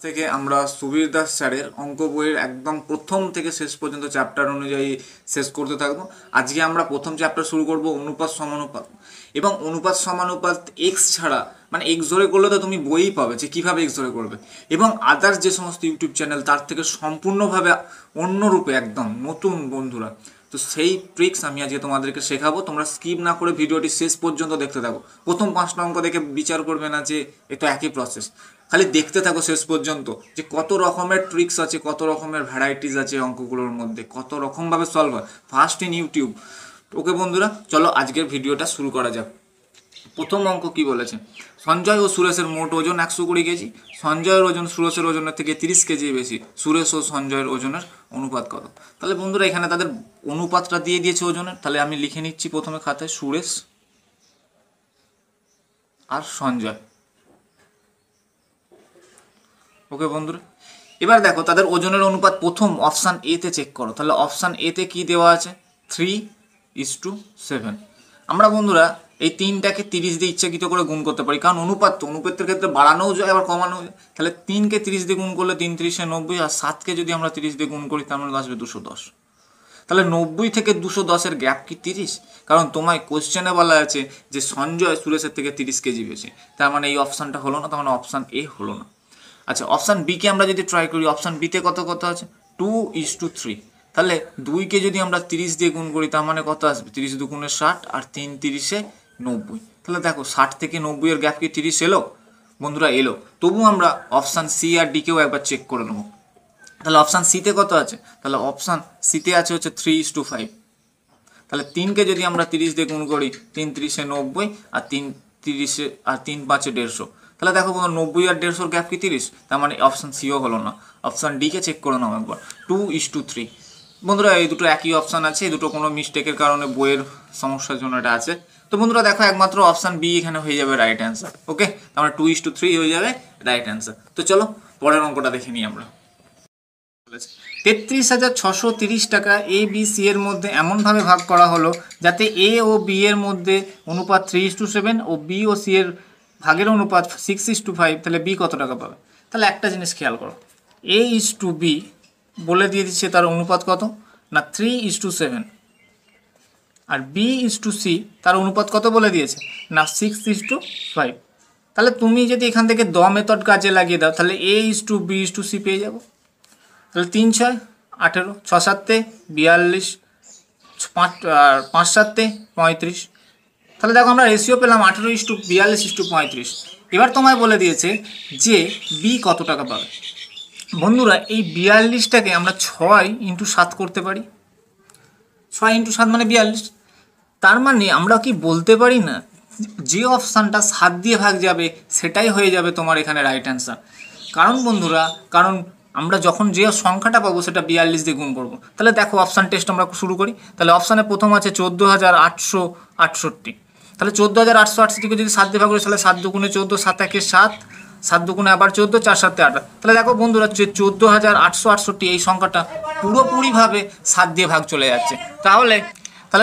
থেকে আমরা সুবীর দাস স্যারের অঙ্ক বইয়ের একদম প্রথম থেকে শেষ পর্যন্ত চ্যাপ্টার অনুযায়ী শেষ করতে থাকবো। আজকে আমরা প্রথম চ্যাপ্টার শুরু করব অনুপাত সমানুপাত। এবং অনুপাত সমানুপাত এক্স ছাড়া মানে এক্স ধরে করলে তো তুমি বইই পাবে যে কীভাবে এক্স ধরে করবে, এবং আদার্স যে সমস্ত ইউটিউব চ্যানেল তার থেকে সম্পূর্ণভাবে অন্য রূপে একদম নতুন বন্ধুরা। তো সেই ট্রিক্স আমি আজকে তোমাদেরকে শেখাবো, তোমরা স্কিপ না করে ভিডিওটি শেষ পর্যন্ত দেখতে থাকো। প্রথম 5টা অঙ্ক দেখে বিচার করবে না যে এ তো একই প্রসেস, খালি দেখতে থাকো শেষ পর্যন্ত যে কত রকমের ট্রিক্স আছে, কত রকমের ভ্যারাইটিস আছে অঙ্কগুলোর মধ্যে, কত রকমভাবে সলভ হয় ফার্স্ট ইন ইউটিউব। ওকে বন্ধুরা, চলো আজকের ভিডিওটা শুরু করা যাক। প্রথম অঙ্ক কি বলেছে, সঞ্জয় ও সুরেশের মোট ওজন 120 কেজি। সঞ্জয়ের ওজন সুরেশের ওজনের থেকে 30 কেজি বেশি। সুরেশ ও সঞ্জয়ের ওজনের অনুপাত কত? তাহলে বন্ধুরা এখানে তাদের অনুপাতটা দিয়ে দিয়েছে ওজনের, তাহলে আমি লিখে নিচ্ছি প্রথমে খাতায় সুরেশ আর সঞ্জয়। ওকে বন্ধুরা, এবার দেখো তাদের ওজনের অনুপাত প্রথম অপশান এতে চেক করো। তাহলে অপশান এতে কি দেওয়া আছে? 3:7। আমরা বন্ধুরা এই 3টাকে 30 দিয়ে ইচ্ছাকৃত করে গুণ করতে পারি, কারণ অনুপাত তো, অনুপাতের ক্ষেত্রে বাড়ানোও যায় আবার কমানোও যায়। তাহলে 3কে 30 দিয়ে গুণ করলে 3 × 90, আর 7কে যদি আমরা 30 দিয়ে গুণ করি তার মানে আসবে 210। তাহলে 90 থেকে 210-এর গ্যাপ কি 30? কারণ তোমায় কোশ্চেনে বলা আছে যে সঞ্জয় সুরেশের থেকে 30 কেজি বেশি, তার মানে এই অপশানটা হলো না, তার মানে অপশান এ হলো না। আচ্ছা, অপশান বিকে আমরা যদি ট্রাই করি, অপশান বিতে কত আছে? 2:3। তাহলে 2কে যদি আমরা 30 দিয়ে গুণ করি তার মানে কত আসবে? 30 × 2 = 60, আর 3 × 3 = 90। তাহলে দেখো 60 থেকে 90-এর গ্যাপ কি 30 এলো? বন্ধুরা এলো। তবু আমরা অপশান সি আর ডিকেও একবার চেক করে নেবো। তাহলে অপশান সিতে কত আছে? তাহলে অপশান সিতে আছে হচ্ছে 3:5। তাহলে 3কে যদি আমরা 30 দিয়ে গুণ করি, 3 × 3 = 90, আর 3 × 5 = 150। তাহলে দেখো বন্ধু 90 আর 150-এর গ্যাপ কি 30? তার মানে অপশান সিও হলো না। অপশান ডিকে চেক করে নাও একবার, 2:3। বন্ধুরা এই দুটো একই অপশান আছে, এই দুটো কোনো মিস্টেকের কারণে বইয়ের সমস্যার জন্য এটা আছে। তো বন্ধুরা দেখো একমাত্র অপশান বি এখানে হয়ে যাবে রাইট অ্যান্সার। ওকে, তার মানে 2:3 হয়ে যাবে রাইট অ্যান্সার। তো চলো পরের অঙ্কটা দেখে নিই আমরা। 33,630 টাকা এ বি সি এর মধ্যে এমনভাবে ভাগ করা হলো যাতে এ ও বি এর মধ্যে অনুপাত 3:7 ও বি ও সি এর ভাগের অনুপাত 6:5। তাহলে বি কত টাকা পাবে? তাহলে একটা জিনিস খেয়াল করো, A/B বলে দিয়ে দিচ্ছে তার অনুপাত কত না 3:7, আর B/C তার অনুপাত কত বলে দিয়েছে না 6:5। তাহলে তুমি যদি এখান থেকে দ মেথড কাজে লাগিয়ে দাও তাহলে A/B/C পেয়ে যাবো। তাহলে 3 × 6 = 18, 6 × 7 = 42, 5 × 7 = 35। তাহলে দেখো আমরা রেশিও পেলাম 18:42:35। এবার তোমায় বলে দিয়েছে যে বি কত টাকা পাবে। বন্ধুরা এই 42টাকে আমরা 6 × 7 করতে পারি। 6 × 7 মানে 42। তার মানে আমরা কি বলতে পারি না যে অপশানটা 7 দিয়ে ভাগ যাবে সেটাই হয়ে যাবে তোমার এখানে রাইট অ্যান্সার। কারণ বন্ধুরা, কারণ আমরা যখন যে সংখ্যাটা পাবো সেটা 42 দিয়ে গুণ করবো। তাহলে দেখো অপশান টেস্ট আমরা শুরু করি। তাহলে অপশানে প্রথম আছে 14,868। তাহলে 14,868কে যদি 7 দিয়ে ভাগ করি তাহলে 7 × 2 = 14, 7 × 1 = 7, 7 × 2 = আবার 14, 4 × 7 = 18। তাহলে দেখো বন্ধুরা 14,868 এই সংখ্যাটা পুরোপুরিভাবে 7 দিয়ে ভাগ চলে যাচ্ছে। তাহলে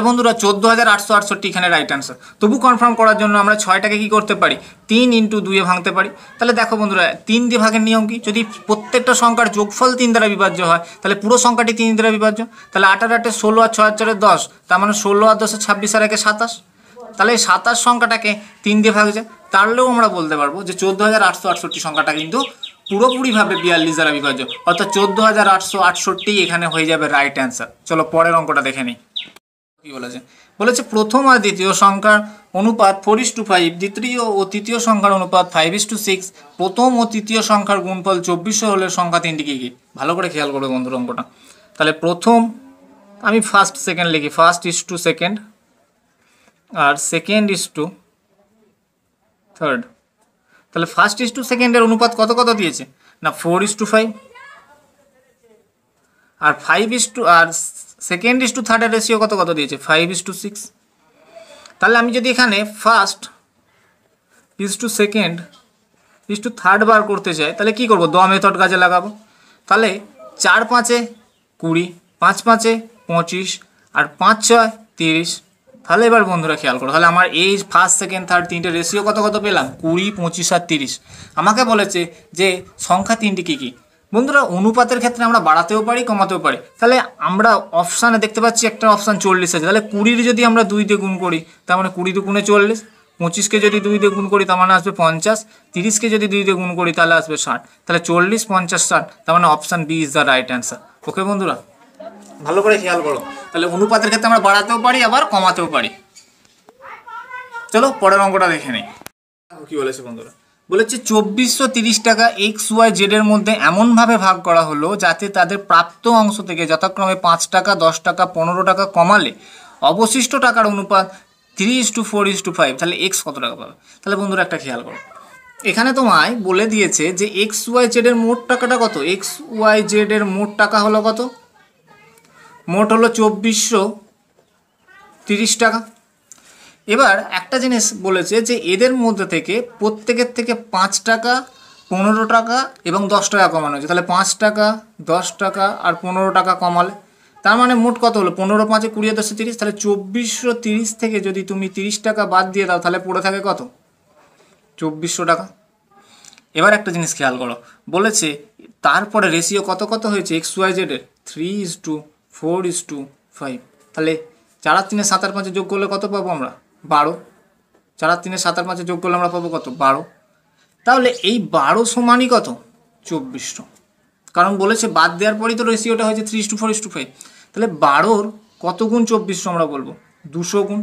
বন্ধুরা 14,868 এখানে রাইট অ্যান্সার। তবু কনফার্ম করার জন্য আমরা 6টাকে কি করতে পারি? 3 × 2 ভাঙতে পারি। তাহলে দেখো বন্ধুরা 3 দিয়ে ভাগের নিয়ম কি? যদি প্রত্যেকটা সংখ্যার যোগফল 3 দ্বারা বিভাজ্য হয় তাহলে পুরো সংখ্যাটি 3 দ্বারা বিভাজ্য। তাহলে 8 × 8 = 16, আর 6 × 4 = 10, তার মানে 16 আর 10 = 26, আর 1 = 27। তাহলে এই 27 সংখ্যাটাকে 3 দিয়ে ভাগ যায়। তাহলেও আমরা বলতে পারবো যে 14,868 সংখ্যাটা কিন্তু পুরোপুরিভাবে 42 দ্বারা বিভাজ্য, অর্থাৎ 14,868 এখানে হয়ে যাবে রাইট অ্যান্সার। চলো পরের অঙ্কটা দেখে নিই। কি বলেছে প্রথম আর দ্বিতীয় সংখ্যার অনুপাত 4:5, দ্বিতীয় ও তৃতীয় সংখ্যার অনুপাত 5:6, প্রথম ও তৃতীয় সংখ্যার গুণফল 2400 হলে সংখ্যা তিনটি কি কি? ভালো করে খেয়াল করবে বন্ধুর অঙ্কটা। তাহলে প্রথম আমি ফার্স্ট সেকেন্ড লিখি, 1:2, আর 2:3। তাহলে 1:2 অনুপাত কত দিয়েছে না 4:5, আর 2:3 এর রেশিও কত দিয়েছে 5:6। তাহলে আমি যদি এখানে 1:2 বার করতে চাই তাহলে কি করব? দ মেথড কাজে লাগাবো। তাহলে 4 × 5 = 20, 5 × 5 = 25, আর 5 × 6 = 30। তাহলে এবার বন্ধুরা খেয়াল করো, তাহলে আমার এই ফার্স্ট সেকেন্ড থার্ড তিনটে রেশিও কত কত পেলাম, 20, 25 আর 30। আমাকে বলেছে যে সংখ্যা তিনটি কী কী। বন্ধুরা অনুপাতের ক্ষেত্রে আমরা বাড়াতেও পারি কমাতেও পারি। তাহলে আমরা অপশানে দেখতে পাচ্ছি একটা অপশান 40 আছে, তাহলে 20 যদি আমরা 2 দিয়ে গুণ করি তার মানে 20 দুগুণে 40, 25কে যদি 2 দিয়ে গুণ করি তার মানে আসবে 50, 30কে যদি 2 দিয়ে গুণ করি তাহলে আসবে 60। তাহলে 40, 50, 60, তার মানে option B is the right answer. Okay বন্ধুরা, ভালো করে খেয়াল করো। তাহলে অনুপাতের ক্ষেত্রে আমরা বাড়াতেও পারি আবার কমাতেও পারি। চলো পরের অঙ্কটা দেখে নিই। কি বলেছে বন্ধুরা, বলেছে 2430 টাকা XY Z এর মধ্যে এমনভাবে ভাগ করা হলো যাতে তাদের প্রাপ্ত অংশ থেকে যথাক্রমে 5 টাকা, 10 টাকা, 15 টাকা কমালে অবশিষ্ট টাকার অনুপাত 3:4:5। তাহলে এক্স কত টাকা পাবে। তাহলে বন্ধুরা একটা খেয়াল করো, এখানে তোমায় বলে দিয়েছে যে XY Z এর মোট টাকাটা কত। XY Z এর মোট টাকা হলো কত, মোট হলো 2430 টাকা। এবার একটা জিনিস বলেছে যে এদের মধ্যে থেকে প্রত্যেকের থেকে 5 টাকা, 15 টাকা এবং 10 টাকা কমানো হয়েছে। তাহলে 5 টাকা, 10 টাকা আর 15 টাকা কমালে তার মানে মোট কত হলো, 15, 5, 20, 10, 30। তাহলে 2430 থেকে যদি তুমি 30 টাকা বাদ দিয়ে দাও তাহলে পড়ে থাকে কত, 2400 টাকা। এবার একটা জিনিস খেয়াল করো, বলেছে তারপরে রেশিও কত কত হয়েছে XY Z এর, 3:4:5। তাহলে 4 আর 3 7 আর 5 যোগ করলে কত পাবো আমরা, 12। 4 আর 3 7 আর 5 যোগ করলে আমরা পাবো কত, 12। তাহলে এই 12 সমানই কত, 2400। কারণ বলেছে বাদ দেওয়ার পরেই তো রেশিওটা হয়েছে 3:4:5। তাহলে 12-র কত গুণ 2400 আমরা বলবো, 200 গুণ।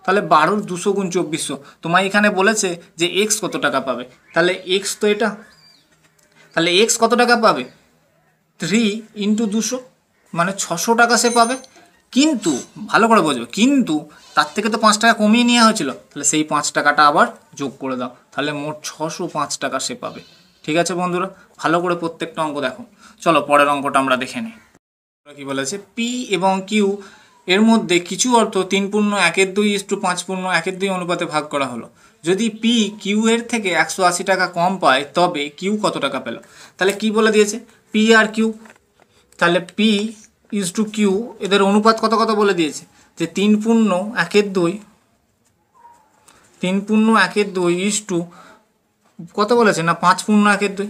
তাহলে 12-র 200 গুণ 2400। তোমায় এখানে বলেছে যে এক্স কত টাকা পাবে। তাহলে এক্স তো এটা, তাহলে এক্স কত টাকা পাবে, 3 × 200 মানে 600 টাকা সে পাবে। কিন্তু ভালো করে বুঝবে, কিন্তু তার থেকে তো 5 টাকা কমিয়ে নেওয়া হয়েছিল, তাহলে সেই 5 টাকাটা আবার যোগ করে দাও, তাহলে মোট 605 টাকা সে পাবে। ঠিক আছে বন্ধুরা, ভালো করে প্রত্যেকটা অঙ্ক দেখো। চলো পরের অঙ্কটা আমরা দেখে নিই। কি বলেছে, পি এবং কিউ এর মধ্যে কিছু অর্থ 3:1:2:5:1:2 অনুপাতে ভাগ করা হলো। যদি পি কিউ এর থেকে 180 টাকা কম পায় তবে কিউ কত টাকা পেল। তাহলে কি বলে দিয়েছে, পি আর কিউ, তাহলে পি ইজ টু কিউ এদের অনুপাত কত কত বলে দিয়েছে যে 3:1:2 ইজ টু কত বলেছে না 5:1:2।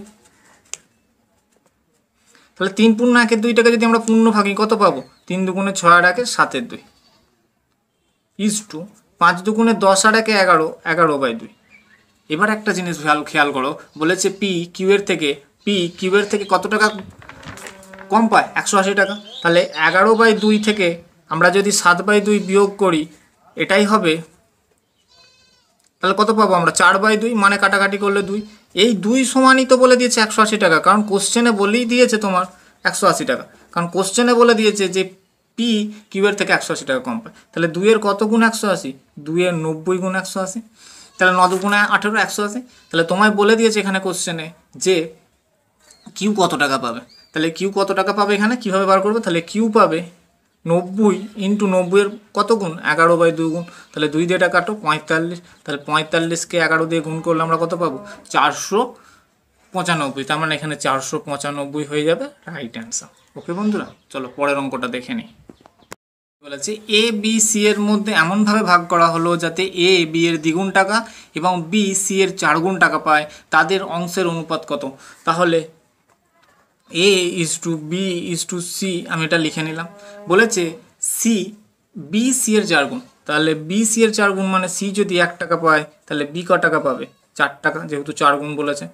তাহলে 3:1:2টাকে যদি আমরা পূর্ণ ভাগি কত পাবো, 3 দুগুণে 6 আর 1 7/2 ইজ টু 5 দুগুণে 10 আর 1 11 11/2। এবার একটা জিনিস খেয়াল করো, বলেছে পি কিউ এর থেকে কত টাকা কম পায়, 180 টাকা। তাহলে 11/2 থেকে আমরা যদি 7/2 বিয়োগ করি এটাই হবে, তাহলে কত পাবো আমরা, 4/2 মানে কাটাকাটি করলে 2। এই 2 সমানই তো বলে দিয়েছে 180 টাকা, কারণ কোশ্চেনে বলেই দিয়েছে তোমার 180 টাকা, কারণ কোশ্চেনে বলে দিয়েছে যে পি কিউ এর থেকে 180 টাকা কম পায়। তাহলে 2 এর কত গুণ 180, 2 এর 90 গুণ 180, তাহলে 9 দুগুণে 18 180। তাহলে তোমায় বলে দিয়েছে এখানে কোশ্চেনে যে কিউ কত টাকা পাবে। তাহলে কিউ কত টাকা পাবে এখানে কীভাবে বার করবো, তাহলে কিউ পাবে 90 × 90 এর কত গুণ, 11/2 গুণ। তাহলে 2 দিয়ে এটা কাটো 45, তাহলে 45কে 11 দিয়ে গুণ করলে আমরা কত পাবো, 495। তার মানে এখানে 495 হয়ে যাবে রাইট অ্যান্সার। ওকে বন্ধুরা, চলো পরের অঙ্কটা দেখে নিই। বলেছে এ বি সি এর মধ্যে এমনভাবে ভাগ করা হলো যাতে এ বি এর দ্বিগুণ টাকা এবং বি সি এর 4 গুণ টাকা পায়, তাদের অংশের অনুপাত কত। তাহলে A is to B is to C, আমি এটা লিখে নিলাম। বলেছে সি বি সি এর 4 গুণ, তাহলে বি সি এর 4 গুণ মানে সি যদি 1 টাকা পায় তাহলে বি ক টাকা পাবে, 4 টাকা, যেহেতু 4 গুণ বলেছে।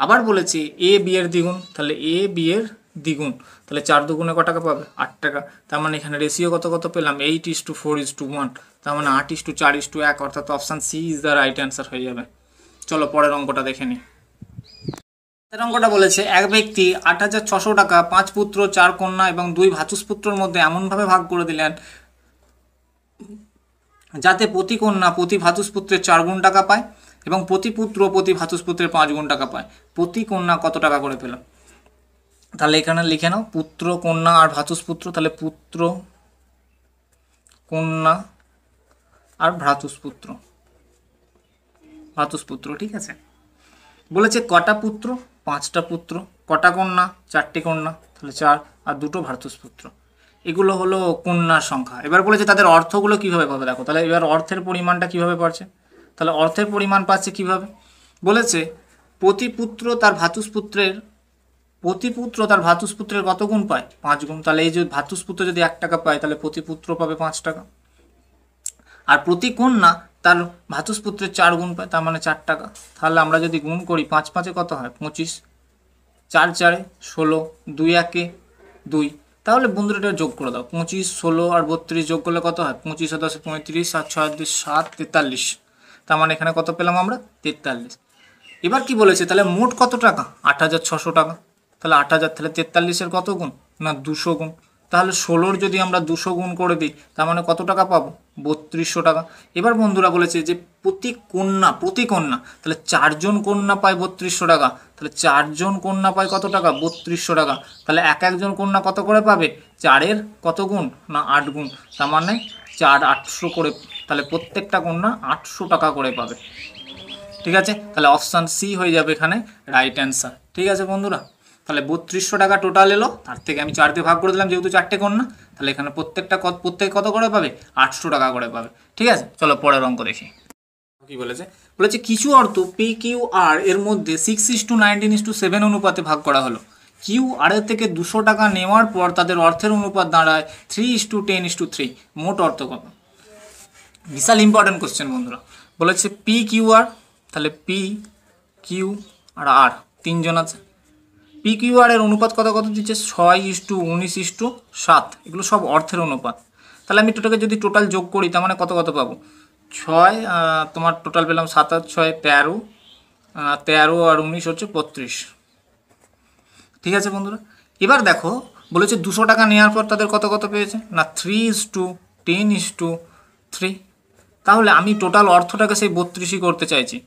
আবার বলেছে এ বি এর দ্বিগুণ, তাহলে এ বি এর দ্বিগুণ, তাহলে 4 দুগুণে ক টাকা পাবে, 8 টাকা। তার মানে এখানে রেশিও কত কত পেলাম, 8:4:1, তার মানে 8:4:1, অর্থাৎ option C is the right answer হয়ে যাবে। চলো পরের অঙ্কটা দেখে নিই। অঙ্কটা বলেছে এক ব্যক্তি 8,600 টাকা 5 পুত্র 4 কন্যা এবং 2 ভ্রাতুষ্পুত্রের মধ্যে এমনভাবে ভাগ করে দিলেন যাতে প্রতি কন্যা প্রতি ভ্রাতুষ্পুত্রের 4 গুণ টাকা পায় এবং প্রতি পুত্র প্রতি ভ্রাতুষ্পুত্রের 5 গুণ টাকা পায়। প্রতি কন্যা কত টাকা করে পেল। তাহলে এখানে লিখে নাও পুত্র, কন্যা আর ভ্রাতুষ্পুত্র। তাহলে পুত্র, কন্যা আর ভ্রাতুষ্পুত্র, ঠিক আছে। বলেছে কটা পুত্র, 5টা পুত্র, কটা কন্যা, 4টি কন্যা, তাহলে 4, আর 2টো ভ্রাতুষ্পুত্র। এগুলো হলো কন্যার সংখ্যা। এবার বলেছে তাদের অর্থগুলো কীভাবে পাবে, দেখো তাহলে এবার অর্থের পরিমাণটা কীভাবে পাচ্ছে, তাহলে অর্থের পরিমাণ পাচ্ছে কীভাবে, বলেছে প্রতি পুত্র তার ভ্রাতুষ্পুত্রের কত গুণ পায়, 5 গুণ। তাহলে এই যে ভ্রাতুষ্পুত্র যদি 1 টাকা পায় তাহলে প্রতি পুত্র পাবে 5 টাকা, আর প্রতি কন্যা তার ভ্রাতুষ্পুত্রের 4 গুণ পায়, তার মানে 4 টাকা। তাহলে আমরা যদি গুণ করি 5 5 কত হয় 25, 4 4 16, 2 1 2, তাহলে বন্ধুরা এটা যোগ করে দাও, 25 16 আর 32 যোগ করলে কত হয়, 25 আর 10 35 আর 6 2 7 43, তার মানে এখানে কত পেলাম আমরা 43। এবার কি বলেছে, তাহলে মোট কত টাকা, 8600 টাকা। তাহলে 8000, তাহলে 43-এর কত গুণ না 200 গুণ। তাহলে 16-র যদি আমরা 200 গুণ করে দিই তার মানে কত টাকা পাবো, 3200 টাকা। এবার বন্ধুরা বলেছে যে প্রতি কন্যা তাহলে 4 জন কন্যা পায় 3200 টাকা, তাহলে 4 জন কন্যা পায় কত টাকা, 3200 টাকা। তাহলে একজন কন্যা কত করে পাবে, 4-এর কত গুণ না 8 গুণ, তার মানে 4 800 করে, তাহলে প্রত্যেকটা কন্যা 800 টাকা করে পাবে। ঠিক আছে, তাহলে অপশান সি হয়ে যাবে এখানে রাইট অ্যান্সার। ঠিক আছে বন্ধুরা, তাহলে 3200 টাকা টোটাল এলো, তার থেকে আমি 4 দিয়ে ভাগ করে দিলাম যেহেতু 4টে কন্যা, তাহলে এখানে প্রত্যেকে কত করে পাবে, 800 টাকা করে পাবে। ঠিক আছে, চলো পরের অঙ্ক দেখি কি বলেছে। কিছু অর্থ পি কিউ আর এর মধ্যে 6:19:7 অনুপাতে ভাগ করা হলো। কিউ আর এর থেকে 200 টাকা নেওয়ার পর তাদের অর্থের অনুপাত দাঁড়ায় 3:10:3, মোট অর্থ কত। বিশাল ইম্পর্টেন্ট কোশ্চেন বন্ধুরা। বলেছে পি কিউ আর, তাহলে পি কিউ আর আর 3 জন আছে। পি কিউ আর এর অনুপাত কত দিচ্ছে, 6:19:7, এগুলো সব অর্থের অনুপাত। তাহলে আমি যদি টোটাল যোগ করি তার মানে কত পাবো, 6 তোমার টোটাল পেলাম 7 আর 6 13, 13 আর 19 হচ্ছে 32। ঠিক আছে বন্ধুরা, এবার দেখো বলেছে 200 টাকা নেওয়ার পর তাদের কত পেয়েছে না 3:10:3। তাহলে আমি টোটাল অর্থটাকে সেই 32ই করতে চাইছি।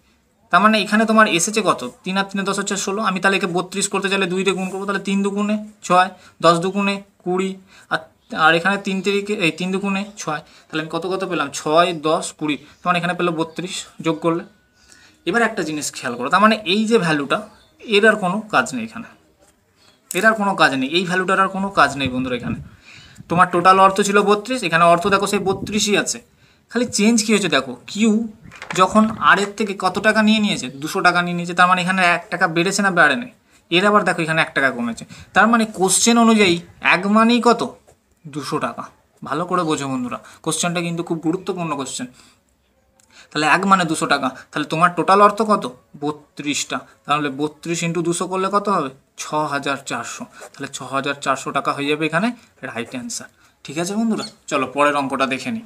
তার মানে এখানে তোমার এসেছে কত, 3 আর 3 10 হচ্ছে 16। আমি তাহলে একে 32 করতে চাইলে 2 দিয়ে গুণ করবো, তাহলে 3 দুগুণে 6, 10 দুগুণে 20, আর এখানে 3 তিরিকে 3 দুগুণে 6, তাহলে আমি কত পেলাম 6 10 20, তোমার এখানে পেলো 32 যোগ করলে। এবার একটা জিনিস খেয়াল করো, তার মানে এই যে ভ্যালুটা এর আর কোনো কাজ নেই, এখানে এর আর কোনো কাজ নেই, এই ভ্যালুটার আর কোনো কাজ নেই বন্ধুরা। এখানে তোমার টোটাল অর্থ ছিল 32, এখানে অর্থ দেখো সেই 32ই আছে, খালি চেঞ্জ কী হয়েছে দেখো, কিউ যখন আর এর থেকে কত টাকা নিয়েছে 200 টাকা নিয়েছে, তার মানে এখানে 1 টাকা বেড়েছে না বেড়ে নেই। এর আবার দেখো এখানে 1 টাকা কমেছে, তার মানে কোশ্চেন অনুযায়ী 1 মানেই কত 200 টাকা। ভালো করে বোঝো বন্ধুরা, কোশ্চেনটা কিন্তু খুব গুরুত্বপূর্ণ কোশ্চেন। তাহলে 1 মানে 200 টাকা, তাহলে তোমার টোটাল অর্থ কত 32টা, তাহলে 32 × 200 করলে কত হবে 6400, তাহলে 6400 টাকা হয়ে যাবে এখানে রাইট অ্যান্সার। ঠিক আছে বন্ধুরা, চলো পরের অঙ্কটা দেখে নিই।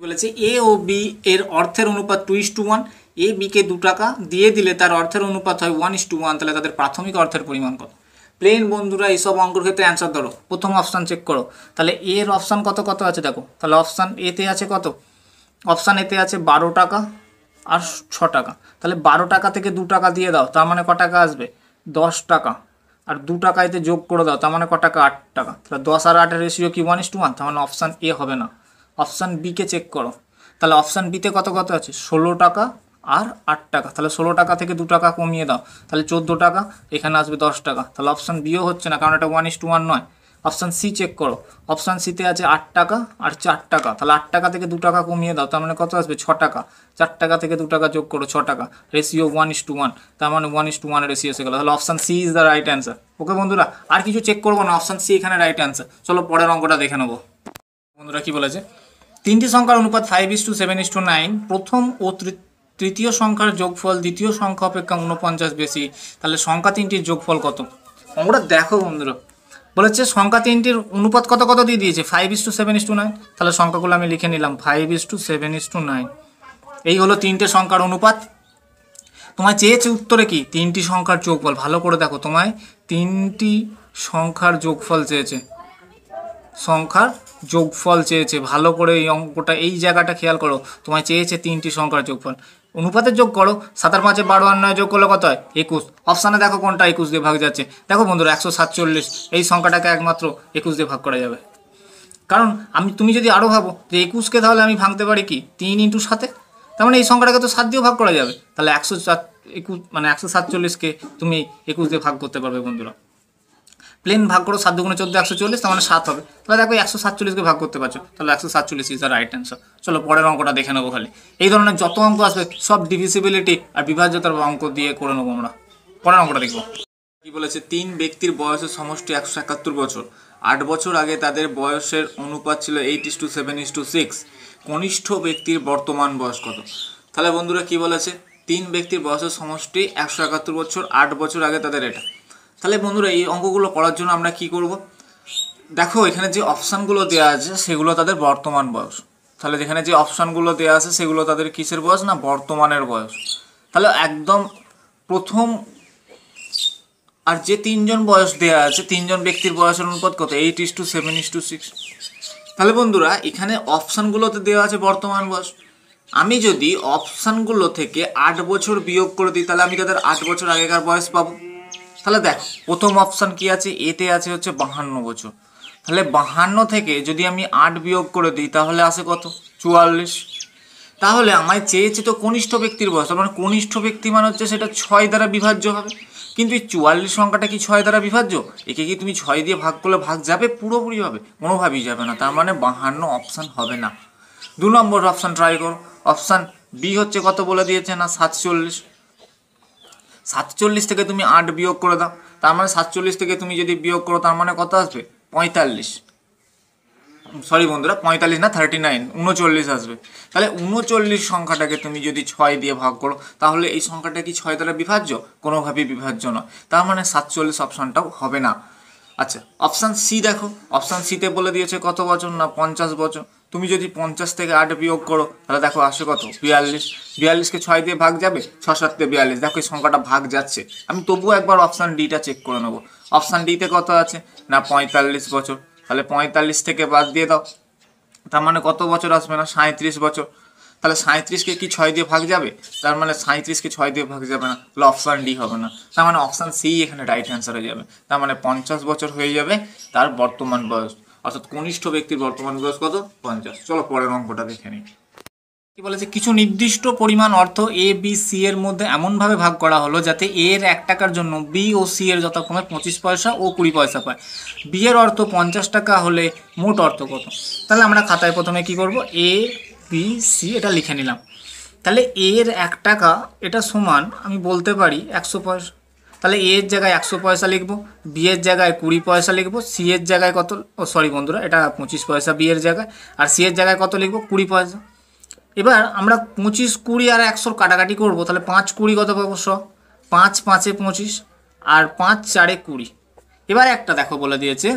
বলেছে এ ও বি এর অর্থের অনুপাত 2:1, এ বিকে 2 টাকা দিয়ে দিলে তার অর্থের অনুপাত হয় 1:1, তাহলে তাদের প্রাথমিক অর্থের পরিমাণ কত। প্লেন বন্ধুরা এইসব অঙ্কের ক্ষেত্রে অ্যান্সার ধরো, প্রথম অপশান চেক করো, তাহলে এর অপশান কত আছে দেখো, তাহলে অপশান এতে আছে কত, অপশান এতে আছে 12 টাকা আর 6 টাকা, তাহলে 12 টাকা থেকে 2 টাকা দিয়ে দাও, তার মানে ক টাকা আসবে 10 টাকা, আর 2 টাকা এতে যোগ করে দাও, তার মানে ক টাকা 8 টাকা, তাহলে 10 আর 8-এর রেশিও কি 1:1, তার মানে অপশান এ হবে না, অপশান বিকে চেক করো, তাহলে অপশান বিতে কত আছে 16 টাকা আর 8 টাকা, তাহলে 16 টাকা থেকে 2 টাকা কমিয়ে দাও, তাহলে 14 টাকা, এখানে আসবে 10 টাকা, তাহলে অপশান বিও হচ্ছে না কারণ এটা 1:1 নয়। অপশান সি চেক করো, অপশান সিতে আছে 8 টাকা আর 4 টাকা, তাহলে 8 টাকা থেকে 2 টাকা কমিয়ে দাও, তার মানে কত আসবে 6 টাকা, 4 টাকা থেকে 2 টাকা যোগ করো 6 টাকা, রেশিও 1:1, তার মানে 1:1 রেশিও এসে গেল, তাহলে option C is the right answer. Okay বন্ধুরা, আর কিছু চেক করবো না, অপশান সি এখানে রাইট অ্যান্সার। চলো পরের অঙ্কটা দেখে নেবো। বন্ধুরা কি বলেছে, 3টি সংখ্যার অনুপাত 5:7:9, প্রথম ও তৃতীয় সংখ্যার যোগফল দ্বিতীয় সংখ্যা অপেক্ষা 49 বেশি, তাহলে সংখ্যা 3টির যোগফল কত। আমরা দেখো বন্ধুরা, বলেছে সংখ্যা 3টির অনুপাত কত দিয়ে দিয়েছে 5:7:9, তাহলে সংখ্যাগুলো আমি লিখে নিলাম 5:7:9, এই হলো 3টে সংখ্যার অনুপাত। তোমায় চেয়েছে উত্তরে কি 3টি সংখ্যার যোগফল, ভালো করে দেখো, তোমায় 3টি সংখ্যার যোগফল চেয়েছে, ভালো করে এই অঙ্কটা এই জায়গাটা খেয়াল করো, তোমায় চেয়েছে 3টি সংখ্যার যোগফল, অনুপাতের যোগ করো, 7 আর 5 12 আর 9 যোগ করলে কত হয় 21, অপশানে দেখো কোনটা 21 দিয়ে ভাগ যাচ্ছে, দেখো বন্ধুরা 147, এই সংখ্যাটাকে একমাত্র 21 দিয়ে ভাগ করা যাবে, কারণ তুমি যদি আরও ভাবো যে 21কে তাহলে আমি ভাঙতে পারি কি 3 × 7, তার মানে এই সংখ্যাটাকে তো 7 দিয়েও ভাগ করা যাবে, তাহলে 147 মানে 147কে তুমি 21 দিয়ে ভাগ করতে পারবে বন্ধুরা। প্লেন ভাগ করো 7 দুগুণে 14, 140, তার মানে 7 হবে। তাহলে দেখো 147কে ভাগ করতে পারছো, তাহলে 147 ইজ দ্য রাইট অ্যান্সার। চলো পরের অঙ্কটা দেখে নেবো। খালি এই ধরনের যত অঙ্ক আসবে সব ডিভিজিবিলিটি আর বিভাজ্যতার অঙ্ক দিয়ে করে নেবো আমরা। পরের অঙ্কটা দেখবো। কি বলেছে, 3 ব্যক্তির বয়সের সমষ্টি 171 বছর। 8 বছর আগে তাদের বয়সের অনুপাত ছিল 8:7:6। কনিষ্ঠ ব্যক্তির বর্তমান বয়স কত? তাহলে বন্ধুরা কি বলেছে, 3 ব্যক্তির বয়সের সমষ্টি 171 বছর, 8 বছর আগে তাদের এটা। তাহলে বন্ধুরা এই অঙ্কগুলো করার জন্য আমরা কি করব, দেখো এখানে যে অপশানগুলো দেওয়া আছে সেগুলো তাদের বর্তমান বয়স। তাহলে যেখানে যে অপশানগুলো দেওয়া আছে সেগুলো তাদের কিসের বয়স, না বর্তমানের বয়স। তাহলে একদম প্রথম আর যে 3জন বয়স দেওয়া আছে, 3জন ব্যক্তির বয়সের অনুপাত কত, 8:7:6। তাহলে বন্ধুরা এখানে অপশানগুলোতে দেওয়া আছে বর্তমান বয়স। আমি যদি অপশানগুলো থেকে 8 বছর বিয়োগ করে দিই তাহলে আমি তাদের 8 বছর আগেকার বয়স পাবো। তাহলে দেখো প্রথম অপশান কি আছে, এতে আছে হচ্ছে 52 বছর। তাহলে 52 থেকে যদি আমি 8 বিয়োগ করে দিই তাহলে আসে কত, 44। তাহলে আমায় চেয়েছে তো কনিষ্ঠ ব্যক্তির বয়স, মানে কনিষ্ঠ ব্যক্তি মানে হচ্ছে সেটা 6 দ্বারা বিভাজ্য হবে। কিন্তু এই 44 সংখ্যাটা কি 6 দ্বারা বিভাজ্য? একে কি তুমি 6 দিয়ে ভাগ করলে ভাগ যাবে? পুরোপুরি হবে, কোনোভাবেই যাবে না। তার মানে 52 অপশান হবে না। 2 নম্বর অপশান ট্রাই করো। অপশান বি হচ্ছে কত বলে দিয়েছে, না 47। 47 থেকে তুমি 8 বিয়োগ করে দাও, তার মানে 47 থেকে তুমি যদি বিয়োগ করো তার মানে কত আসবে, 45। সরি বন্ধুরা, 45 না 39, 39 আসবে। তাহলে 39 সংখ্যাটাকে তুমি যদি 6 দিয়ে ভাগ করো তাহলে এই সংখ্যাটা কি 6 দ্বারা বিভাজ্য? কোনোভাবেই বিভাজ্য নয়। তার মানে 47 অপশানটাও হবে না। আচ্ছা অপশান সি দেখো, অপশান সিতে বলে দিয়েছে কত বছর, না 50 বছর। তুমি যদি 50 থেকে 8 বিয়োগ করো তাহলে দেখো আসে কত, 42। 42কে 6 দিয়ে ভাগ যাবে, 6 7 42, দেখো এই সংখ্যাটা ভাগ যাচ্ছে। আমি তবুও একবার অপশান ডিটা চেক করে নেবো। অপশান ডিতে কত আছে, না 45 বছর। তাহলে 45 থেকে বাদ দিয়ে দাও, তার মানে কত বছর আসবে, না 37 বছর। তাহলে 37কে কি 6 দিয়ে ভাগ যাবে? তার মানে 37কে 6 দিয়ে ভাগ যাবে না, তাহলে অপশান ডি হবে না। তার মানে অপশান সি এখানে রাইট অ্যান্সার হয়ে যাবে। তার মানে 50 বছর হয়ে যাবে তার বর্তমান বয়স, অর্থাৎ কনিষ্ঠ ব্যক্তির বর্তমান বয়স কত, 50। চলো পরের অঙ্কটা দেখে নিই। কি বলেছে, কিছু নির্দিষ্ট পরিমাণ অর্থ এ বি সি এর মধ্যে এমনভাবে ভাগ করা হলো যাতে এ এর 1 টাকার জন্য বি ও সি এর যথাক্রমে 25 পয়সা ও 20 পয়সা পায়। বি এর অর্থ 50 টাকা হলে মোট অর্থ কত? তাহলে আমরা খাতায় প্রথমে কি করব, এ বি সি এটা লিখে নিলাম। তাহলে এ এর 1 টাকা এটা সমান আমি বলতে পারি 100 পয়সা। তাহলে এ এর জায়গায় 100 পয়সা লিখবো, বি এর জায়গায় 20 পয়সা লিখবো, সি এর জায়গায় কত, ও সরি বন্ধুরা এটা 25 পয়সা বি এর জায়গায়, আর সি এর জায়গায় কত লিখবো, 20 পয়সা। এবার আমরা 25, 20 আর 100 কাটাকাটি করবো, তাহলে 5 20 কত পাবো, 100। 5 5 এ 25 আর 5 4 এ 20। এবার একটা দেখো বলে দিয়েছে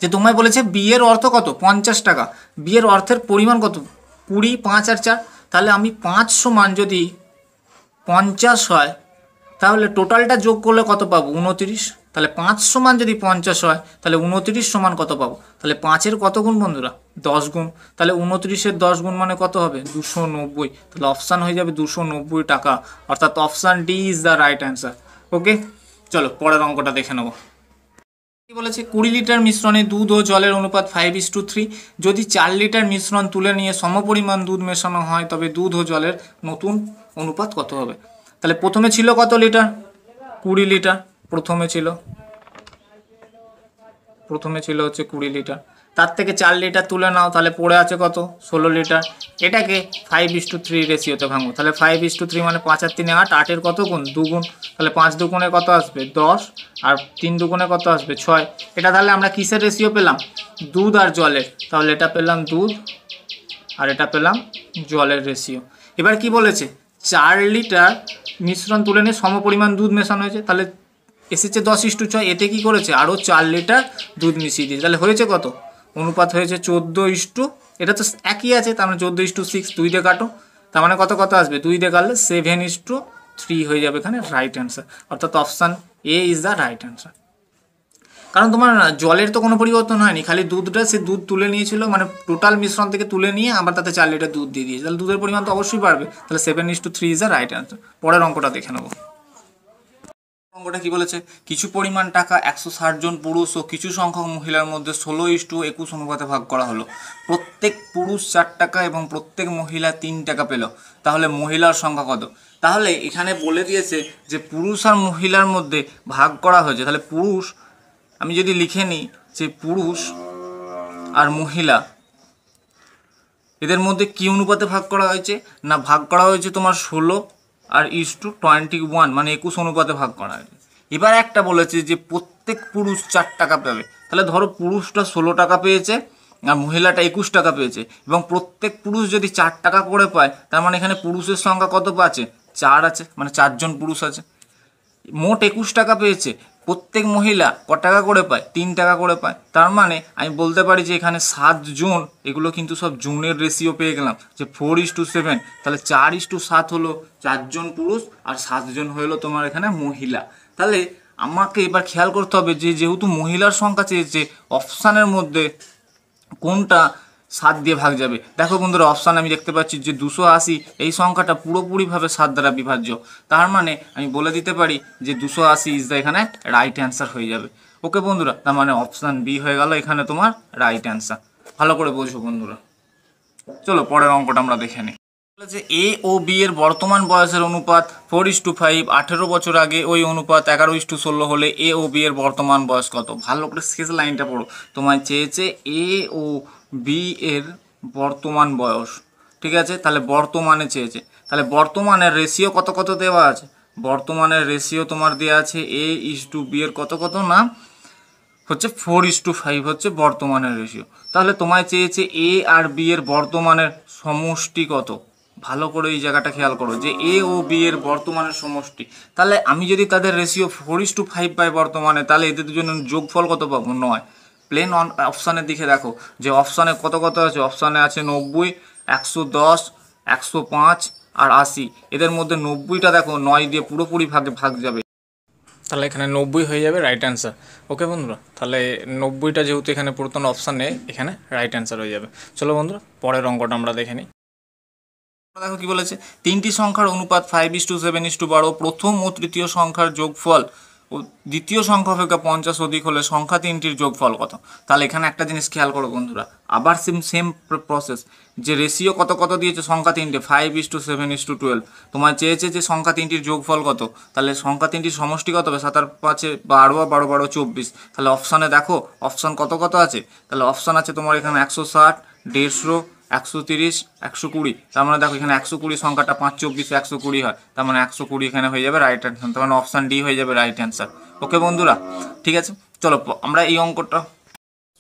যে তোমায় বলেছে বি এর অর্থ কত, 50 টাকা। বি এর অর্থের পরিমাণ কত, 20, 5 আর 4। তাহলে আমি 5 সমান যদি 50 হয় তাহলে টোটালটা যোগ করলে কত পাবো, 29। তাহলে 5 সমান যদি 50 হয় তাহলে 29 সমান কত পাবো, তাহলে 5-এর কত গুণ বন্ধুরা, 10 গুণ। তাহলে 29-এর 10 গুণ মানে কত হবে, 290। তাহলে অপশান হয়ে যাবে 290 টাকা, অর্থাৎ option D is the right answer. Okay চলো পরের অঙ্কটা দেখে নেবো। কি বলেছে, 20 লিটার মিশ্রণে দুধ ও জলের অনুপাত 5:3। যদি 4 লিটার মিশ্রণ তুলে নিয়ে সমপরিমাণ দুধ মেশানো হয় তবে দুধ ও জলের নতুন অনুপাত কত হবে? তাহলে প্রথমে ছিল কত লিটার, 20 লিটার। প্রথমে ছিল হচ্ছে 20 লিটার, তার থেকে 4 লিটার তুলে নাও, তাহলে পড়ে আছে কত, 16 লিটার। এটাকে 5:3 রেশিওতে ভাঙো, তাহলে 5:3 মানে 5 আর 3 8, 8-এর কত গুণ, 2 গুণ। তাহলে 5 দুগুণে কত আসবে, 10, আর 3 দুগুণে কত আসবে, 6। এটা তাহলে আমরা কিসের রেশিও পেলাম, দুধ আর জলের। তাহলে এটা পেলাম দুধ আর এটা পেলাম জলের রেশিও। এবার কি বলেছে, 4 লিটার মিশ্রণ তুলে নিয়ে সমপরিমাণ দুধ মেশানো হয়েছে, তাহলে এসেছে 10:6। এতে কি করেছে, আরও 4 লিটার দুধ মিশিয়ে দিয়েছে। তাহলে হয়েছে কত, অনুপাত হয়েছে 14:, এটা তো একই আছে, তার মানে 14:6। 2 দিয়ে কাটো, তার মানে কত কত আসবে, 2 দিয়ে কাটলে 7:3 হয়ে যাবে এখানে রাইট অ্যান্সার, অর্থাৎ option A is the right answer. কারণ তোমার জলের তো কোনো পরিবর্তন হয়নি, খালি দুধটা সে দুধ তুলে নিয়েছিল, মানে টোটাল মিশ্রণ থেকে তুলে নিয়ে আবার তাতে 4 লিটার দুধ দিয়ে দিয়েছে, তাহলে দুধের পরিমাণ তো অবশ্যই বাড়বে। তাহলে 7:3 ইজ দ্য রাইট অ্যান্সার। পরের অঙ্কটা দেখে নেবো। অঙ্কটা কি বলেছে, কিছু পরিমাণ টাকা 160 জন পুরুষ ও কিছু সংখ্যক মহিলার মধ্যে 16:21 অনুপাতে ভাগ করা হলো। প্রত্যেক পুরুষ 4 টাকা এবং প্রত্যেক মহিলা 3 টাকা পেল, তাহলে মহিলার সংখ্যা কত? তাহলে এখানে বলে দিয়েছে যে পুরুষ আর মহিলার মধ্যে ভাগ করা হয়েছে, তাহলে পুরুষ আমি যদি লিখে নিই যে পুরুষ আর মহিলা এদের মধ্যে কি অনুপাতে ভাগ করা হয়েছে, না ভাগ করা হয়েছে তোমার 16 আর 21 মানে 21 অনুপাতে ভাগ করা হয়েছে। এবার একটা বলেছে যে প্রত্যেক পুরুষ 4 টাকা পাবে, তাহলে ধরো পুরুষটা 16 টাকা পেয়েছে আর মহিলাটা 21 টাকা পেয়েছে, এবং প্রত্যেক পুরুষ যদি 4 টাকা করে পায়, তার মানে এখানে পুরুষের সংখ্যা কত আছে, 4 আছে, মানে 4 জন পুরুষ আছে। মোট 21 টাকা পেয়েছে, প্রত্যেক মহিলা ক টাকা করে পায়, 3 টাকা করে পায়। তার মানে আমি বলতে পারি যে এখানে 7 জন, এগুলো কিন্তু সব জনের রেশিও পেয়ে গেলাম যে 4:7, তাহলে 4:7 হলো 4 জন পুরুষ আর 7 জন হলো তোমার এখানে মহিলা। তাহলে আমাকে এবার খেয়াল করতে হবে যে যেহেতু মহিলার সংখ্যা চেয়েছে, অপশানের মধ্যে কোনটা 7 দিয়ে ভাগ যাবে। দেখো বন্ধুরা, অপশান আমি দেখতে পাচ্ছি যে 280, এই সংখ্যাটা পুরোপুরিভাবে 7 দ্বারা বিভাজ্য। তার মানে আমি বলে দিতে পারি যে 280 ইজ দ্য এখানে রাইট অ্যান্সার হয়ে যাবে। ওকে বন্ধুরা, তার মানে অপশান বি হয়ে গেল এখানে তোমার রাইট অ্যান্সার। ভালো করে বোঝো বন্ধুরা। চলো পরের অঙ্কটা আমরা দেখে নিই। বলেছে এ ও বি এর বর্তমান বয়সের অনুপাত 4:5, 18 বছর আগে ওই অনুপাত 11:16 হলে এ ও বি এর বর্তমান বয়স কত। ভালো করে শেষ লাইনটা পড়ো। তোমায় চেয়েছে এ ও বি এর বর্তমান বয়স, ঠিক আছে, তাহলে বর্তমানে চেয়েছে, তাহলে বর্তমানের রেশিও কত কত দেওয়া আছে, বর্তমানের রেশিও তোমার দেওয়া আছে A:B এর কত কত না হচ্ছে 4:5 হচ্ছে বর্তমানের রেশিও। তাহলে তোমায় চেয়েছে এ আর বি এর বর্তমানের সমষ্টি কত। ভালো করে এই জায়গাটা খেয়াল করো যে এ ও বি এর বর্তমানের সমষ্টি, তাহলে আমি যদি তাদের রেশিও 4:5 পাই বর্তমানে, তাহলে এদের দুজনের যোগফল কত পাবো, 9। প্লেন অপশানের দিকে দেখো যে অপশানে কত কত আছে, অপশানে আছে 90, 110, 105 আর 80। এদের মধ্যে 90টা দেখো 9 দিয়ে পুরোপুরি ভাগ যাবে, তাহলে এখানে 90 হয়ে যাবে রাইট অ্যান্সার। ওকে বন্ধুরা, তাহলে 90টা যেহেতু এখানে পুরাতন অপশানে, এখানে রাইট অ্যান্সার হয়ে যাবে। চলো বন্ধুরা পরের অঙ্কটা আমরা দেখে নিই। দেখো কি বলেছে, তিনটি সংখ্যার অনুপাত 5:7:12, প্রথম ও তৃতীয় সংখ্যার যোগফল ও দ্বিতীয় সংখ্যা অপেক্ষা 50 অধিক হলে সংখ্যা তিনটির যোগফল কত। তাহলে এখানে একটা জিনিস খেয়াল করো বন্ধুরা, আবার সেম প্রসেস, যে রেশিও কত কত দিয়েছে সংখ্যা তিনটে 5:7:12, তোমার চেয়েছে যে সংখ্যা তিনটির যোগফল কত, তাহলে সংখ্যা তিনটির সমষ্টি কত হবে, 7 আর 5 12, 12 12 24। তাহলে অপশানে দেখো অপশান কত কত আছে, তাহলে অপশান আছে তোমার এখানে 160, 150, 130, 120। তার মানে দেখো এখানে 120 সংখ্যাটা 5 24 120 হয়, তার মানে 120 এখানে হয়ে যাবে রাইট অ্যান্সার, তার মানে অপশান ডি হয়ে যাবে রাইট অ্যান্সার। ওকে বন্ধুরা, ঠিক আছে, চলো আমরা এই অঙ্কটা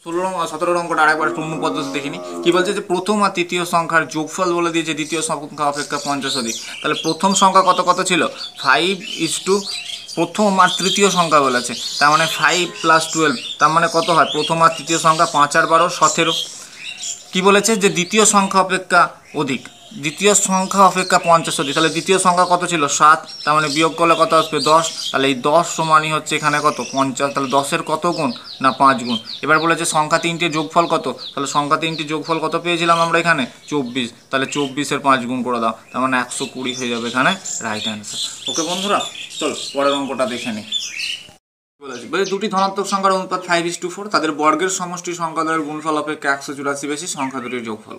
17 অঙ্কটা আরেকবার একটু অন্য পদ্ধতি দেখিনি। কি বলছে যে প্রথম আর তৃতীয় সংখ্যার যোগফল বলে দিয়েছে দ্বিতীয় সংখ্যা অপেক্ষা 50 অধিক। তাহলে প্রথম সংখ্যা কত কত ছিল, 5:, প্রথম আর তৃতীয় সংখ্যা বলেছে, তার মানে 5 + 12, তার মানে কত হয়, প্রথম আর তৃতীয় সংখ্যা 5 আর 12 17। কি বলেছে যে দ্বিতীয় সংখ্যা অপেক্ষা অধিক, দ্বিতীয় সংখ্যা অপেক্ষা 50 অধিক, তাহলে দ্বিতীয় সংখ্যা কত ছিল 7, তার মানে বিয়োগ করলে কত আসবে 10, তাহলে এই 10 সমানই হচ্ছে এখানে কত 50, তাহলে 10-এর কত গুণ না 5 গুণ। এবার বলেছে সংখ্যা তিনটির যোগফল কত, তাহলে সংখ্যা তিনটির যোগফল কত পেয়েছিলাম আমরা এখানে 24, তাহলে 24-এর 5 গুণ করে দাও, তার মানে 120 হয়ে যাবে এখানে রাইট অ্যান্সার। ওকে বন্ধুরা, চলো পরের অঙ্কটা দেখে নিই। বলে দুটি ধনাত্মক সংখ্যার অনুপাত 5:4, তাদের বর্গের সমষ্টি সংখ্যা দ্বয়ের গুণফল অপেক্ষা 184 বেশি, সংখ্যা দুটির যোগফল।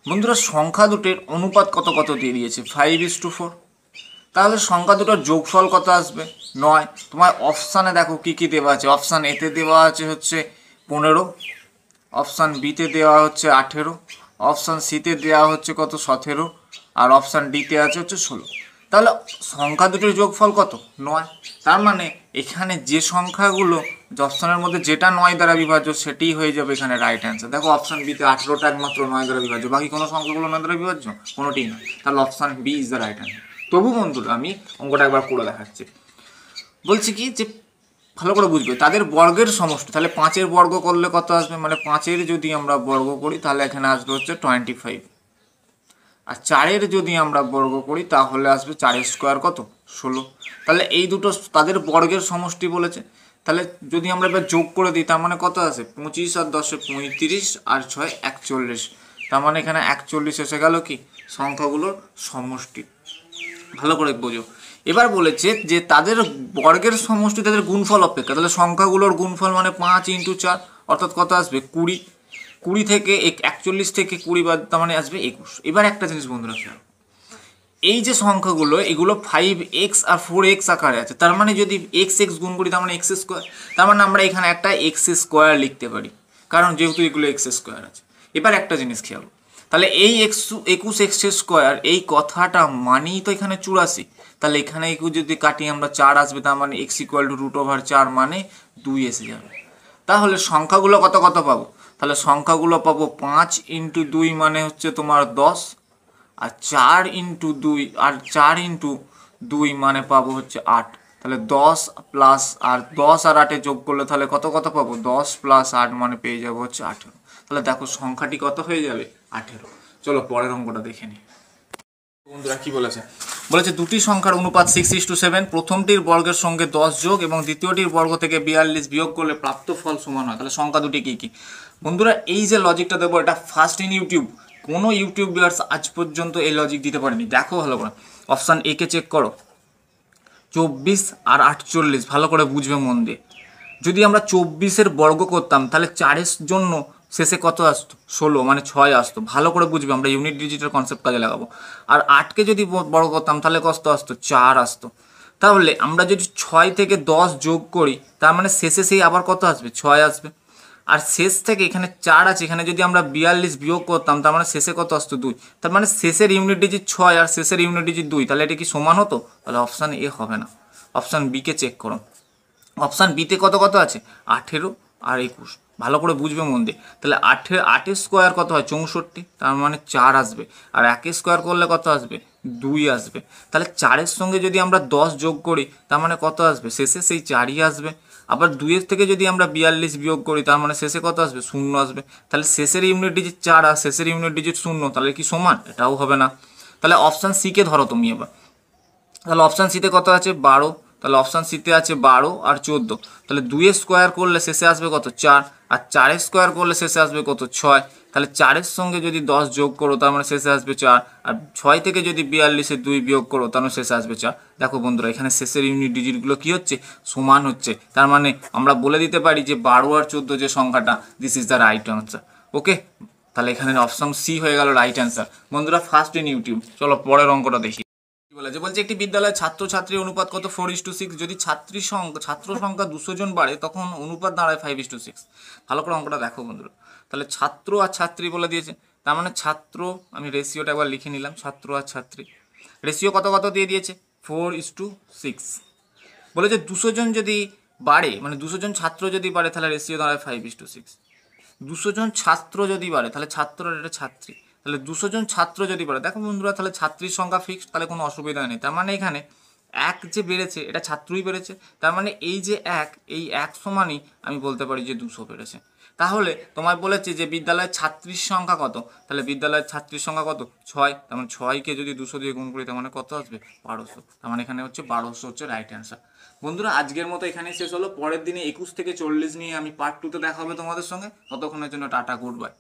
বন্ধুরা সংখ্যা দুটির অনুপাত কত কত দিয়ে দিয়েছে 5:4, তাহলে সংখ্যা দুটোর যোগফল কত আসবে 9। তোমার অপশানে দেখো কি কি দেওয়া আছে, অপশান এতে দেওয়া আছে হচ্ছে 15, অপশান বিতে দেওয়া হচ্ছে 18, অপশান সিতে দেওয়া হচ্ছে কত 17, আর অপশান ডিতে আছে হচ্ছে 16। তাহলে সংখ্যা দুটির যোগফল কত 9। তার মানে এখানে যে সংখ্যাগুলো অপশানের মধ্যে যেটা 9 দ্বারা বিভাজ্য সেটাই হয়ে যাবে এখানে রাইট অ্যান্সার। দেখো অপশান বিতে 18টা একমাত্র 9 দ্বারা বিভাজ্য, বাকি কোনো সংখ্যাগুলো 9 দ্বারা বিভাজ্য কোনোটি না, তাহলে option B is the right answer. তবু বন্ধুরা আমি অঙ্কটা একবার করে দেখাচ্ছি। বলছি কি যে ভালো করে বুঝবে, তাদের বর্গের সমষ্টি, তাহলে 5-এর বর্গ করলে কত আসবে, মানে 5-এর যদি আমরা বর্গ করি তাহলে এখানে আসবে হচ্ছে 25, আর 4-এর যদি আমরা বর্গ করি তাহলে আসবে 4-এর স্কোয়ার কত 16। তাহলে এই দুটো তাদের বর্গের সমষ্টি বলেছে, তাহলে যদি আমরা এবার যোগ করে দিই তার মানে কত আসে 25 আর 10-এ 35 আর 6 41, তার মানে এখানে 41 এসে গেল কি সংখ্যাগুলোর সমষ্টি। ভালো করে বোঝো। এবার বলেছে যে তাদের বর্গের সমষ্টি তাদের গুণফল অপেক্ষা, তাহলে সংখ্যাগুলোর গুণফল মানে 5 × 4 অর্থাৎ কত আসবে 20, 20 থেকে 41 থেকে 20 বাদ, তার মানে আসবে 21। এবার একটা জিনিস বন্ধুরা খেয়াল, এই যে সংখ্যাগুলো এগুলো 5x আর 4x আকারে আছে, তার মানে যদি x x গুণ করি তার মানে x স্কোয়ার, তার মানে আমরা এখানে একটা x স্কোয়ার লিখতে পারি, কারণ যেহেতু এগুলো x স্কোয়ার আছে। এবার একটা জিনিস খেয়াল, তাহলে এই 21x স্কোয়ার এই কথাটা মানেই তো এখানে 84, তাহলে এখানে যদি কাটি আমরা 4 আসবে, তার মানে x ইকুয়াল টু √4 মানে 2 এসে যাবে। তাহলে সংখ্যাগুলো কত কত পাবো, তাহলে সংখ্যাগুলো পাবো 5 × 2 মানে হচ্ছে তোমার 10, আর 4 × 2 আর 4 × 2 মানে পাবো হচ্ছে 8। তাহলে 10 প্লাস আর 10 আর 8 যোগ করলে তাহলে কত কত পাবো, 10 + 8 মানে পেয়ে যাবো হচ্ছে 18। তাহলে দেখো সংখ্যাটি কত হয়ে যাবে, 18। চলো পরের অঙ্কটা দেখে নিই। বন্ধুরা কি বলেছে, বলেছে দুটি সংখ্যার অনুপাত 6:7, প্রথমটির বর্গের সঙ্গে 10 যোগ এবং দ্বিতীয়টির বর্গ থেকে 42 বিয়োগ করলে প্রাপ্ত ফল সমান হয়। তাহলে সংখ্যা দুটি কি কি? বন্ধুরা এই যে লজিকটা দেবো এটা ফার্স্ট ইন ইউটিউব, কোনো ইউটিউব ভিউয়ার্স আজ পর্যন্ত এই লজিক দিতে পারেনি। দেখো ভালো করে, অপশান এ কে চেক করো, 24 আর 48, ভালো করে বুঝবে মন দিয়ে। যদি আমরা 24-এর বর্গ করতাম তাহলে 4-এর জন্য শেষে কত আসতো, 16 মানে 6 আসতো। ভালো করে বুঝবে, আমরা ইউনিট ডিজিটের কনসেপ্ট কাজে লাগাবো। আর 8কে যদি বর্গ করতাম তাহলে কত আসতো, 4 আসতো। তাহলে আমরা যদি 6 থেকে 10 যোগ করি তার মানে শেষে সেই আবার কত আসবে, 6 আসবে। আর শেষ থেকে এখানে 4 আছে, এখানে যদি আমরা 42 বিয়োগ করতাম তার মানে শেষে কত আসতো, 2। তার মানে শেষের ইউনিট ডিজিট 6 আর শেষের ইউনিট ডিজিট 2, তাহলে এটা কি সমান হতো? তাহলে অপশান এ হবে না, অপশান বি কে চেক করো। অপশান বিতে কত কত আছে, 18 আর 21, ভালো করে বুঝবে মন দিয়ে। তাহলে 8-এর স্কোয়ার কত হয়, 64, তার মানে 4 আসবে। আর 1-এর স্কোয়ার করলে কত আসবে, 2 আসবে। তাহলে 4-এর সঙ্গে যদি আমরা 10 যোগ করি তার মানে কত আসবে, শেষে সেই 4ই আসবে। আবার 2-এর থেকে যদি আমরা 42 বিয়োগ করি তার মানে শেষে কত আসবে, 0 আসবে। তাহলে শেষের ইউনিট ডিজিট 4 আর শেষের ইউনিট ডিজিট 0, তাহলে কি সমান? এটাও হবে না। তাহলে অপশান সি কে ধরো তুমি এবার। তাহলে অপশান সিতে কত আছে, 12, তাহলে অপশান সিতে আছে 12 আর 14। তাহলে 2-এর স্কোয়ার করলে শেষে আসবে কত, 4, আর 4-এর স্কোয়ার করলে শেষে আসবে কত, 6। তাহলে 4-এর সঙ্গে যদি 10 যোগ করো তার মানে শেষে আসবে 4, আর 6 থেকে যদি 42-এ 2 বিয়োগ করো তার মানে শেষে আসবে 4। দেখো বন্ধুরা এখানে শেষের ইউনিট ডিজিটগুলো কি হচ্ছে, সমান হচ্ছে। তার মানে আমরা বলে দিতে পারি যে 12 আর 14 যে সংখ্যাটা, this is the right answer. Okay, তাহলে এখানে অপশন সি হয়ে গেল রাইট অ্যান্সার। বন্ধুরা ফার্স্ট ইন ইউটিউব। চলো পরের অঙ্কটা দেখি। বলছে একটি বিদ্যালয়ে ছাত্রছাত্রীর অনুপাত কত, 4:6। যদি ছাত্র সংখ্যা 200 জন বাড়ে তখন অনুপাত দাঁড়ায় 5:6। ভালো করে অঙ্কটা দেখো বন্ধুরা। তাহলে ছাত্র আর ছাত্রী বলে দিয়েছে, তার মানে ছাত্র, আমি রেশিওটা একবার লিখে নিলাম, ছাত্র আর ছাত্রী রেশিও কত কত দিয়ে দিয়েছে, 4:6। বলেছে 200 জন যদি বাড়ে, মানে 200 জন ছাত্র যদি বাড়ে তাহলে রেশিও দাঁড়ায় 5:6। 200 জন ছাত্র যদি বাড়ে তাহলে ছাত্র আর এটা ছাত্রী, তাহলে 200 জন ছাত্র যদি বাড়ে, দেখো বন্ধুরা তাহলে ছাত্রীর সংখ্যা ফিক্সড, তাহলে কোনো অসুবিধা নেই। তার মানে এখানে 1 যে বেড়েছে এটা ছাত্রই বেড়েছে, তার মানে এই যে 1, এই 1 সমানই আমি বলতে পারি যে 200 বেড়েছে। তাহলে তোমায় বলেছে যে বিদ্যালয়ের ছাত্রীর সংখ্যা কত, তাহলে বিদ্যালয়ের ছাত্রীর সংখ্যা কত, 6। তার মানে 6কে যদি 200 দিয়ে গুণ করি তার মানে কত আসবে, 1200। তার মানে এখানে হচ্ছে 1200 হচ্ছে রাইট অ্যান্সার। বন্ধুরা আজকের মতো এখানেই শেষ হলো। পরের দিনে 21 থেকে 40 নিয়ে আমি পার্ট 2তে দেখা হবে তোমাদের সঙ্গে। ততক্ষণের জন্য টাটা, গুড বাই।